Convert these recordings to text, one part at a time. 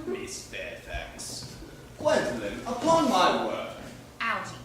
Miss Fairfax. Gwendolyn, upon my word. Algy,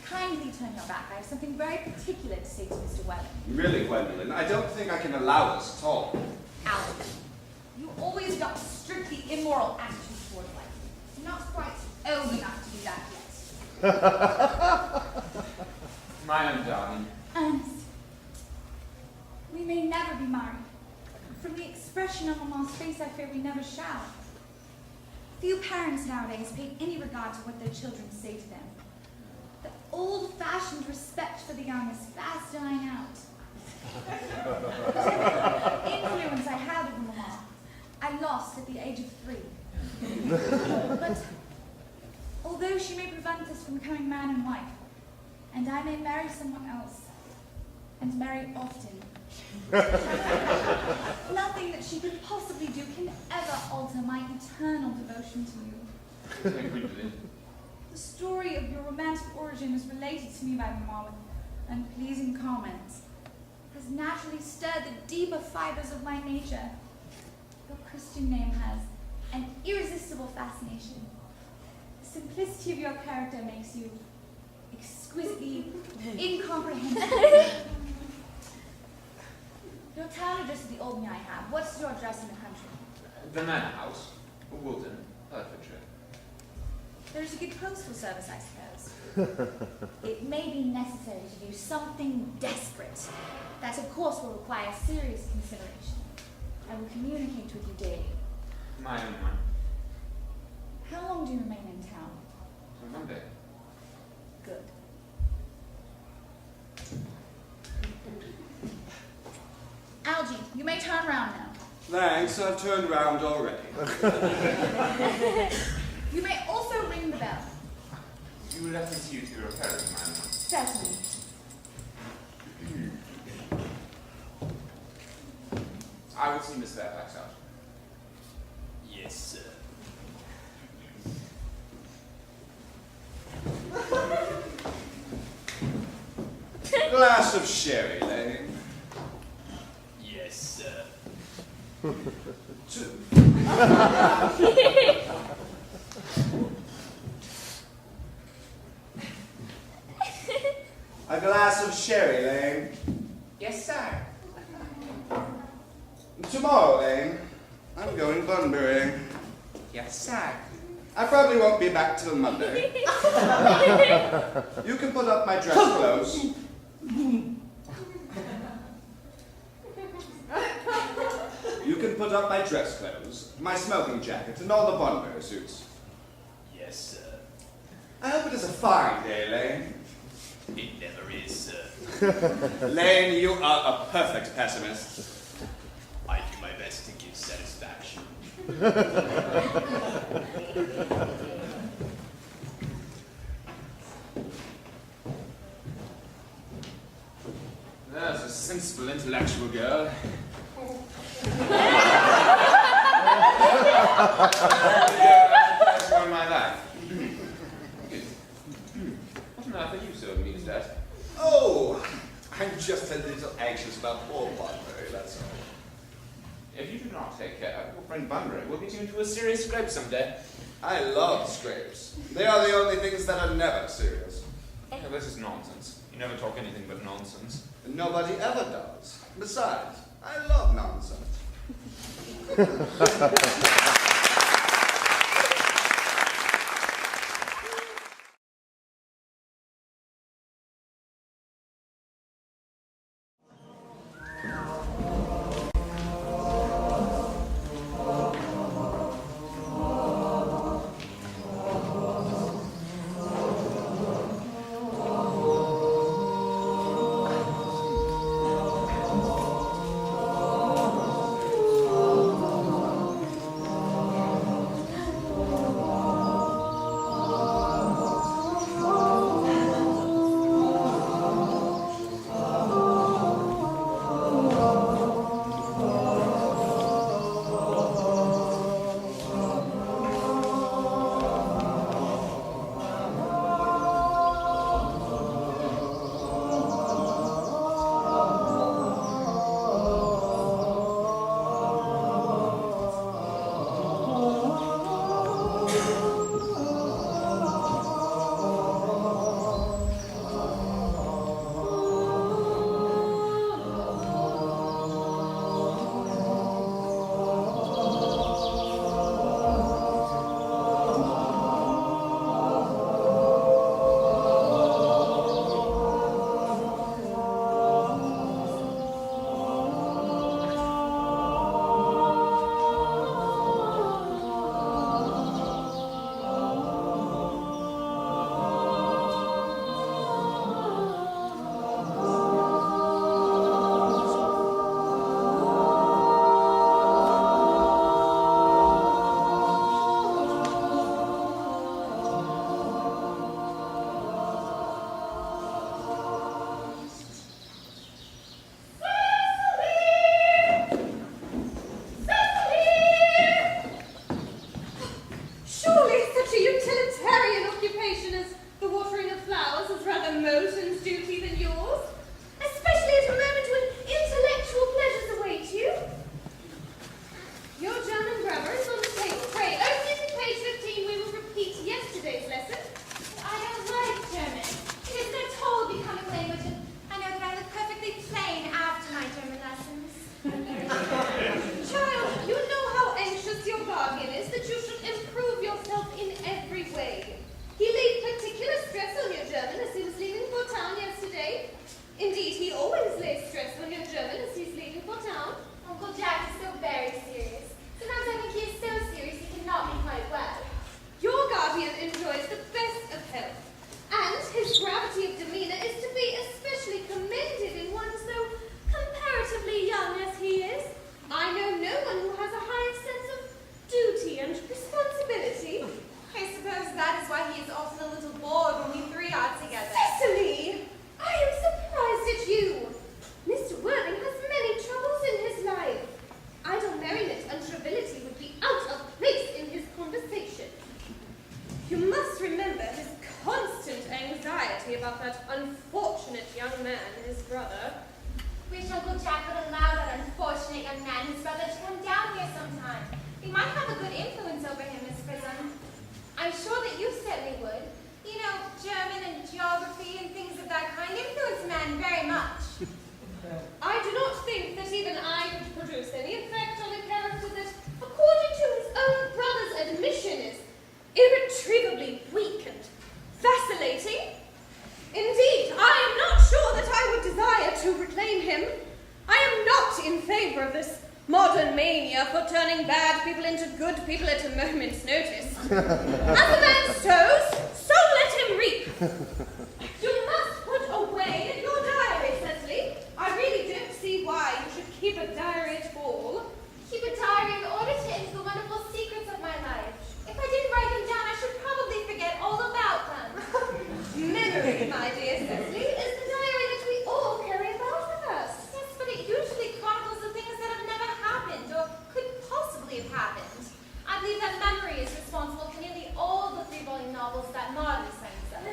kindly turn your back. I have something very particular to say to Mr. Welling. Really, Gwendolyn, I don't think I can allow this at all. Algy, you always got a strictly immoral attitude toward life. You're not quite old enough to do that yet. My own darling. Ernest, we may never be married. From the expression on Mamma's face, I fear we never shall. Few parents nowadays pay any regard to what their children say to them. The old-fashioned respect for the young is fast dying out. Whatever influence I had over Mamma, I lost at the age of 3. But although she may prevent us from becoming man and wife, and I may marry someone else, and marry often, nothing that she could possibly do can ever alter my eternal devotion to you. The story of your romantic origin was related to me by Mamma with unpleasing comments, has naturally stirred the deeper fibers of my nature. Your Christian name has an irresistible fascination. The simplicity of your character makes you exquisitely incomprehensible. Your town address is the old me I have. What's your address in the country? The Manor House, Woolton, Hertfordshire. There's a good postal service, I suppose. It may be necessary to do something desperate. That, of course, will require serious consideration. I will communicate with you daily. My own one. How long do you remain in town? Till Monday. Good. Algy, you may turn round now. Thanks, I've turned round already. You may also ring the bell. You let me see you to your parents, my own one. Certainly. I would see Miss Fairfax out. Yes, sir. Glass of sherry, Lane. Yes, sir. 2. A glass of sherry, Lane. Yes, sir. Tomorrow, Lane, I'm going Bunbury. Yes, sir. I probably won't be back till Monday. You can put up my dress clothes. You can put up my dress clothes, my smoking jacket, and all the Bunbury suits. Yes, sir. I hope it is a fine day, Lane. It never is, sir. Lane, you are a perfect pessimist. I do my best to give satisfaction. There's a sensible, intellectual girl. On my life. Good. What on earth are you so amused at? Oh, I'm just a little anxious about poor Bunbury, that's all. If you do not take care, your friend Bunbury will get you into a serious scrape someday. I love scrapes. They are the only things that are never serious. Oh, this is nonsense. You never talk anything but nonsense. Nobody ever does. Besides, I love nonsense. We might have a good influence over him, Miss Prism. I'm sure that you certainly would. You know, German and geography and things of that kind influence a man very much. I do not think that even I could produce any effect on a character that, according to his own brother's admission, is irretrievably weak and vacillating. Indeed, I am not sure that I would desire to reclaim him. I am not in favor of this modern mania for turning bad people into good people at a moment's notice. As a man sows, so let him reap. You must put away your diary, Cecily. I really don't see why you should keep a diary at all. Keep a diary in order to enter the wonderful secrets of my life. If I didn't write them down, I should probably forget all about them. Memory, my dear Cecily, is the diary that we all carry about with us. Yes, but it usually chronicles the things that have never happened or could possibly have happened. I believe that memory is responsible for nearly all the 3-volume novels that Marley sends us.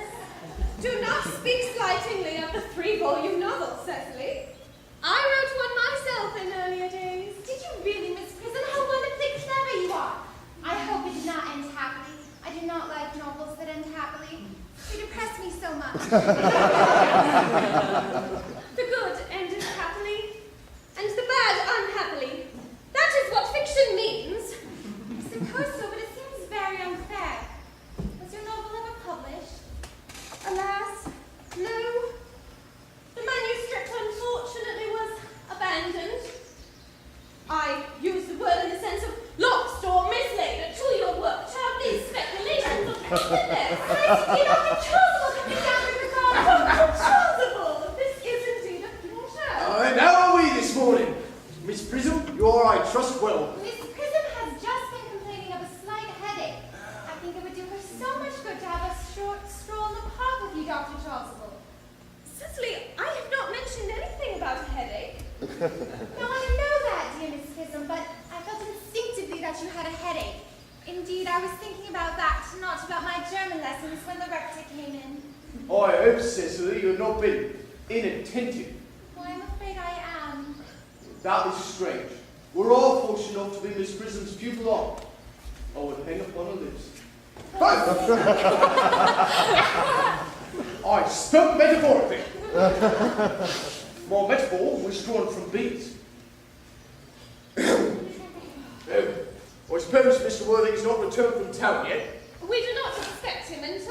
Do not speak slightingly of the 3-volume novel, Cecily. I wrote one myself in earlier days. Did you really, Miss Prism? How wonderfully clever you are! I hope it did not end happily. I do not like novels that end happily. They depress me so much. The good ended happily, and the bad unhappily. That is what fiction means. I suppose so, but it seems very unfair. Was your novel ever published? Alas, no. The manuscript unfortunately was abandoned. I use the word in the sense of lost or mislaid to your work. Child, these speculations of wickedness. You know, the Chasuble coming down with regard. Dr. Chasuble, this is indeed a pleasure. And how are we this morning? Miss Prism, you are, I trust, well. Miss Prism has just been complaining of a slight headache. I think it would do her so much good to have a short stroll in the park with you, Dr. Chasuble. Cecily, I have not mentioned anything about a headache. No, I know that, dear Miss Prism, but I felt instinctively that you had a headache. Indeed, I was thinking about that, not about my German lessons when the rector came in. I hope, Cecily, you've not been inattentive. Well, I'm afraid I am. That is strange. We're all fortunate enough to be Miss Prism's pupil on. I would hang upon her lips. I spoke metaphorically. My metaphor was drawn from bees. I suppose Mr. Worthing's not returned from town yet. We do not expect him until